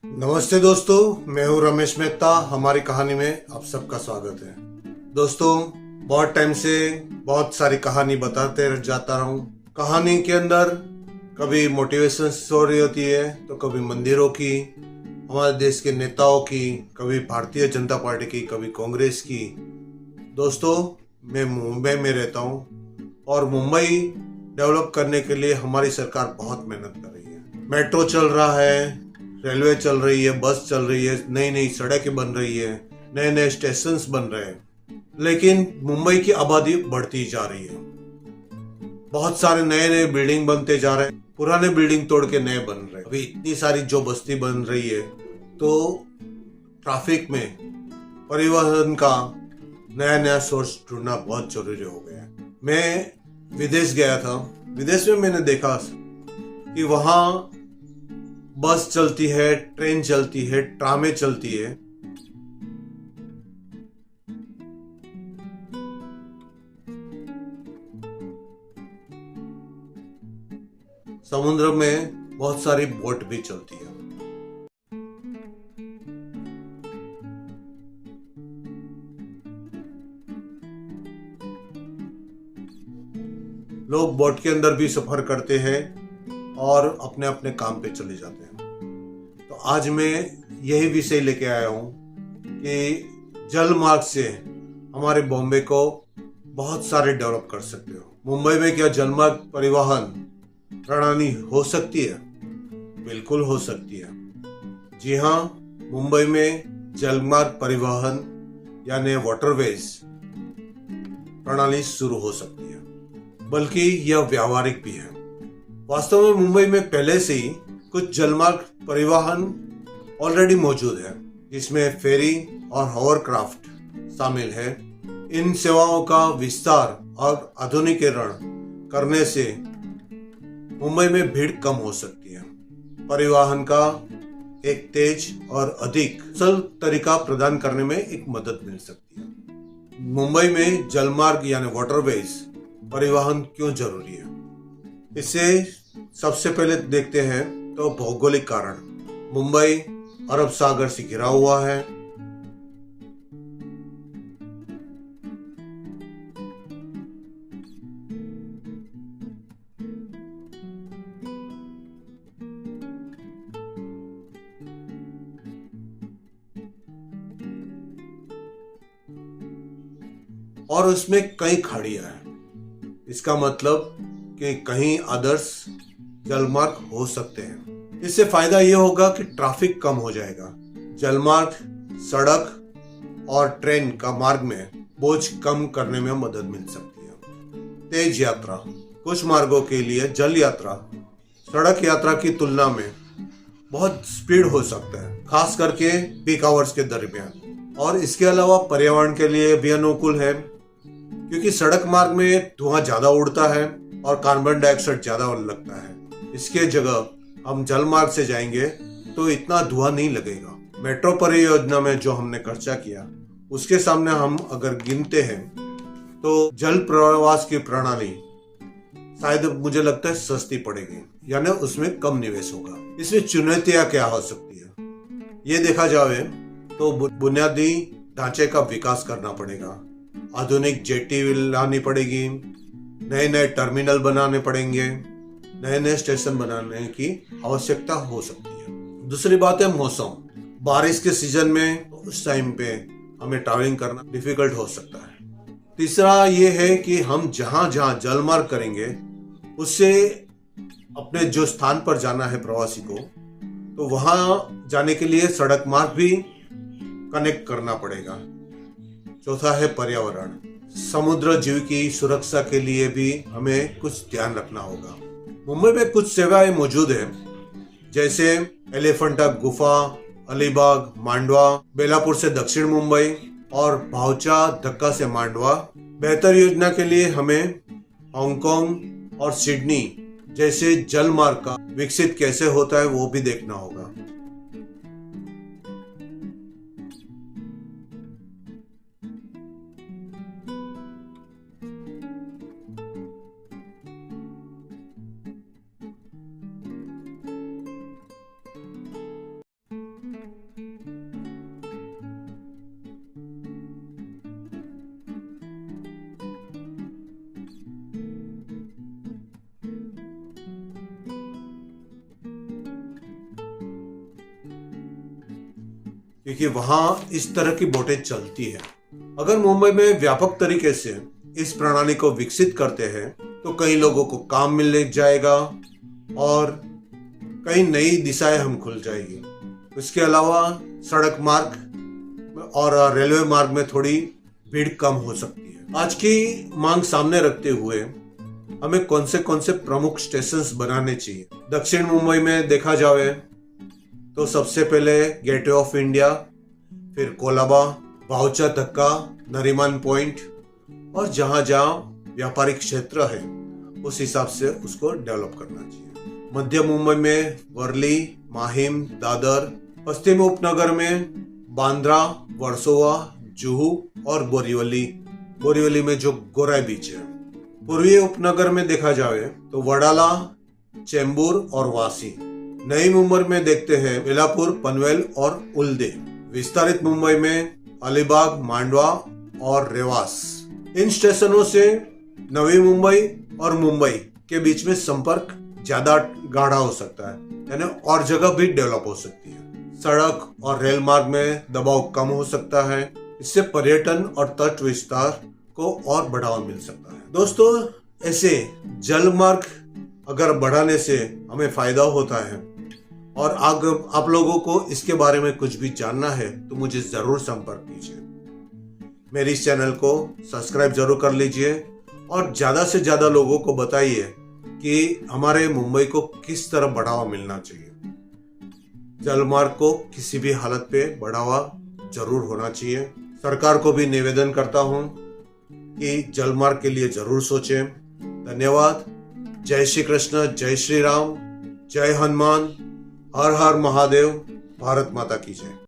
नमस्ते दोस्तों, मैं हूं रमेश मेहता। हमारी कहानी में आप सबका स्वागत है। दोस्तों, बहुत टाइम से बहुत सारी कहानी बताते जाता रहा हूं। कहानी के अंदर कभी मोटिवेशन स्टोरी होती है तो कभी मंदिरों की, हमारे देश के नेताओं की, कभी भारतीय जनता पार्टी की, कभी कांग्रेस की। दोस्तों, मैं मुंबई में रहता हूं और मुंबई डेवलप करने के लिए हमारी सरकार बहुत मेहनत कर रही है। मेट्रो चल रहा है, रेलवे चल रही है, बस चल रही है, नई नई सड़कें बन रही है, नए नए स्टेशंस बन रहे हैं, लेकिन मुंबई की आबादी बढ़ती जा रही है। बहुत सारे नए नए बिल्डिंग बनते जा रहे हैं, पुराने बिल्डिंग तोड़ के नए बन रहे हैं। अभी इतनी सारी जो बस्ती बन रही है तो ट्रैफिक में परिवहन का नया नया सोर्स ढूंढना बहुत जरूरी हो गया है। मैं विदेश गया था। विदेश में मैंने देखा कि वहां बस चलती है, ट्रेन चलती है, ट्रामें चलती है। समुद्र में बहुत सारी बोट भी चलती है। लोग बोट के अंदर भी सफर करते हैं और अपने अपने काम पे चले जाते हैं। तो आज मैं यही विषय लेके आया हूं कि जल मार्ग से हमारे बॉम्बे को बहुत सारे डेवलप कर सकते हो। मुंबई में क्या जलमार्ग परिवहन प्रणाली हो सकती है? बिल्कुल हो सकती है। जी हाँ, मुंबई में जलमार्ग परिवहन यानी वाटरवेज प्रणाली शुरू हो सकती है, बल्कि यह व्यावहारिक भी है। वास्तव में मुंबई में पहले से ही कुछ जलमार्ग परिवहन ऑलरेडी मौजूद है, जिसमें फेरी और हॉवरक्राफ्ट शामिल है। इन सेवाओं का विस्तार और आधुनिकीकरण करने से मुंबई में भीड़ कम हो सकती है। परिवहन का एक तेज और अधिक कुशल तरीका प्रदान करने में एक मदद मिल सकती है। मुंबई में जलमार्ग यानी वाटरवेज परिवहन क्यों जरूरी है? इससे सबसे पहले देखते हैं तो भौगोलिक कारण। मुंबई अरब सागर से घिरा हुआ है। और उसमें कई खाड़ियां हैं। इसका मतलब कि कहीं आदर्श जलमार्ग हो सकते हैं। इससे फायदा यह होगा कि ट्रैफिक कम हो जाएगा। जलमार्ग सड़क और ट्रेन का मार्ग में बोझ कम करने में मदद मिल सकती है। तेज यात्रा, कुछ मार्गों के लिए जल यात्रा सड़क यात्रा की तुलना में बहुत स्पीड हो सकता है, खास करके पीक आवर्स के दरमियान। और इसके अलावा पर्यावरण के लिए भी अनुकूल है, क्योंकि सड़क मार्ग में धुआं ज्यादा उड़ता है और कार्बन डाइऑक्साइड ज्यादा लगता है। इसके जगह हम जल मार्ग से जाएंगे तो इतना धुआं नहीं लगेगा। मेट्रो परियोजना में जो हमने खर्चा किया उसके सामने हम अगर गिनते हैं तो जल प्रवास की प्रणाली शायद मुझे लगता है सस्ती पड़ेगी, यानी उसमें कम निवेश होगा। इसमें चुनौतियां क्या हो सकती है ये देखा जाए तो बुनियादी ढांचे का विकास करना पड़ेगा, आधुनिक जेटी लानी पड़ेगी, नए नए टर्मिनल बनाने पड़ेंगे, नए नए स्टेशन बनाने की आवश्यकता हो सकती है। दूसरी बात है मौसम। बारिश के सीजन में उस टाइम पे हमें ट्रैवलिंग करना डिफिकल्ट हो सकता है। तीसरा ये है कि हम जहां जहां जलमार्ग करेंगे उससे अपने जो स्थान पर जाना है प्रवासी को, तो वहां जाने के लिए सड़क मार्ग भी कनेक्ट करना पड़ेगा। चौथा है पर्यावरण। समुद्र जीव की सुरक्षा के लिए भी हमें कुछ ध्यान रखना होगा। मुंबई में कुछ सेवाएं मौजूद है, जैसे एलिफेंटा गुफा, अलीबाग, मांडवा, बेलापुर से दक्षिण मुंबई और भावचा धक्का से मांडवा। बेहतर योजना के लिए हमें हांगकांग और सिडनी जैसे जल मार्ग का विकसित कैसे होता है वो भी देखना होगा। क्योंकि वहां इस तरह की बोटें चलती है। अगर मुंबई में व्यापक तरीके से इस प्रणाली को विकसित करते हैं तो कई लोगों को काम मिल जाएगा और कई नई दिशाएं हम खुल जाएगी। उसके अलावा सड़क मार्ग और रेलवे मार्ग में थोड़ी भीड़ कम हो सकती है। आज की मांग सामने रखते हुए हमें कौन से प्रमुख स्टेशंस बनाने चाहिए। दक्षिण मुंबई में देखा जाए तो सबसे पहले गेटवे ऑफ इंडिया, फिर कोलाबा, बाउचा धक्का, नरीमन पॉइंट, और जहां जहां व्यापारिक क्षेत्र है उस हिसाब से उसको डेवलप करना चाहिए। मध्य मुंबई में वर्ली, माहिम, दादर, पश्चिम उपनगर में बांद्रा, वर्सोवा, जुहू और बोरीवली में जो गोराई बीच है। पूर्वी उपनगर में देखा जाए तो वडाला, चेंबूर और वासी। नई मुंबई में देखते हैं बेलापुर, पनवेल और उल्दे। विस्तारित मुंबई में अलीबाग, मांडवा और रेवास। इन स्टेशनों से नवी मुंबई और मुंबई के बीच में संपर्क ज्यादा गाढ़ा हो सकता है, यानी और जगह भी डेवलप हो सकती है। सड़क और रेल मार्ग में दबाव कम हो सकता है। इससे पर्यटन और तट विस्तार को और बढ़ावा मिल सकता है। दोस्तों, ऐसे जल मार्ग अगर बढ़ाने से हमें फायदा होता है और आप लोगों को इसके बारे में कुछ भी जानना है तो मुझे जरूर संपर्क कीजिए। मेरे इस चैनल को सब्सक्राइब जरूर कर लीजिए और ज्यादा से ज्यादा लोगों को बताइए कि हमारे मुंबई को किस तरह बढ़ावा मिलना चाहिए। जलमार्ग को किसी भी हालत पे बढ़ावा जरूर होना चाहिए। सरकार को भी निवेदन करता हूं कि जलमार्ग के लिए जरूर सोचें। धन्यवाद। जय श्री कृष्ण, जय श्री राम, जय हनुमान, हर हर महादेव, भारत माता की जय।